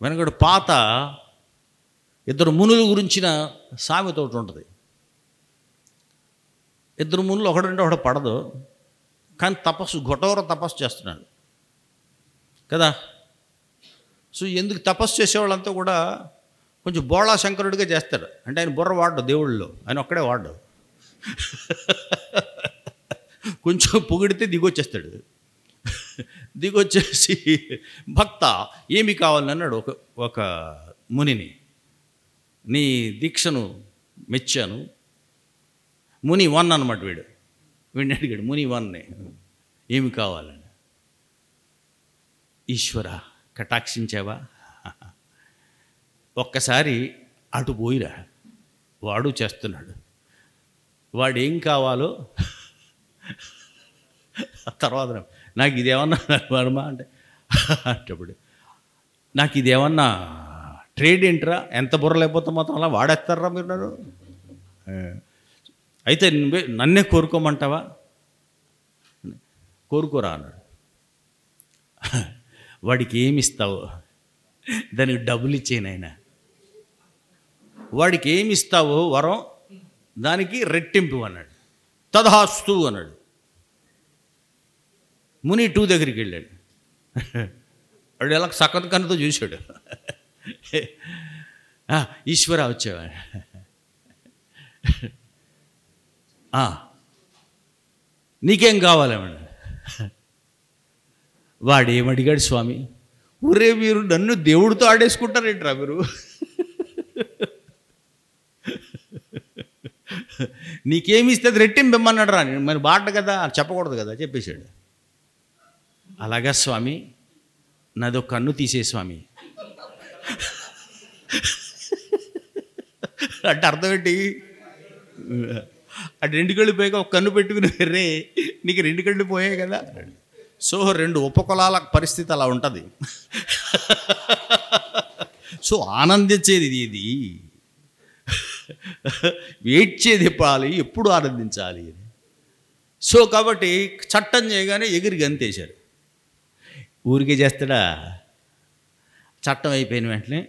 వెనకడు పాత ఇద్దరు మునుల గురించిన సామెత ఒకటి ఉంటుంది. ఇద్దరు మునులు ఒకడంటే ఒకటి పడదు, కానీ ఘోర తపస్సు చేస్తున్నాడు కదా. సో ఎందుకు తపస్సు చేసేవాళ్ళంతా కూడా కొంచెం బోళా శంకరుడిగా చేస్తాడు. అంటే ఆయన బుర్ర వాడు, దేవుళ్ళలో ఆయన ఒక్కడే వాడు. కొంచెం పొగిడితే దిగొచ్చేస్తాడు. దిగొచ్చేసి భక్త ఏమి కావాలని అన్నాడు ఒక మునిని. నీ దీక్షను మెచ్చాను. ముని 1 అన్నమాట. వీడిని అడిగాడు ముని 1ని, ఏమి కావాలని. ఈశ్వర కటాక్షించావా, ఒక్కసారి అటు పోయిరా, వాడు చేస్తున్నాడు, వాడేం కావాలో తర్వాత నాకు ఇదేమన్నా వర్మ అంటే అప్పుడు నాకు ఇదేమన్నా ట్రేడ్ ఏంట్రా, ఎంత బుర్ర లేకపోతే మొత్తం అలా వాడేస్తారా మీరు నన్ను, అయితే నన్నే కోరుకోమంటావా, కోరుకోరా అన్నాడు. వాడికి ఏమి ఇస్తావు, దానికి డబ్బులు ఇచ్చేనాయన, వాడికి ఏమి ఇస్తావో వరం దానికి రెట్టింపు అన్నాడు. తథాస్తు అన్నాడు. ముని 2 దగ్గరికి వెళ్ళాడు. వాడు ఎలా సకత్ కన్నుతో చూశాడు. ఈశ్వర వచ్చావా, నీకేం కావాలేమన్నా. వాడేమడిగాడు స్వామి, ఊరే మీరు నన్ను దేవుడితో ఆడేసుకుంటారేంట్రా మీరు, నీకేమి ఇస్తే అది రెట్టింపు ఇమ్మన్నాడు రా, మరి బాట కదా చెప్పకూడదు కదా, చెప్పేశాడు. అలాగా స్వామి, నాదో కన్ను తీసే స్వామి అంటే అర్థం ఏంటి, అటు 2 కళ్ళు పోయాక ఒక కన్ను పెట్టుకుని రే నీకు 2 కళ్ళు పోయాయి కదా. సో 2 ఉపకులాల పరిస్థితి అలా ఉంటుంది. సో ఆనందించేది ఇది, ఏడ్చేది ఎప్పుడు ఆనందించాలి. సో కాబట్టి చట్టం చేయగానే ఎగిరి గంతేశారు. ఊరికే చేస్తాడా, చట్టం అయిపోయిన వెంటనే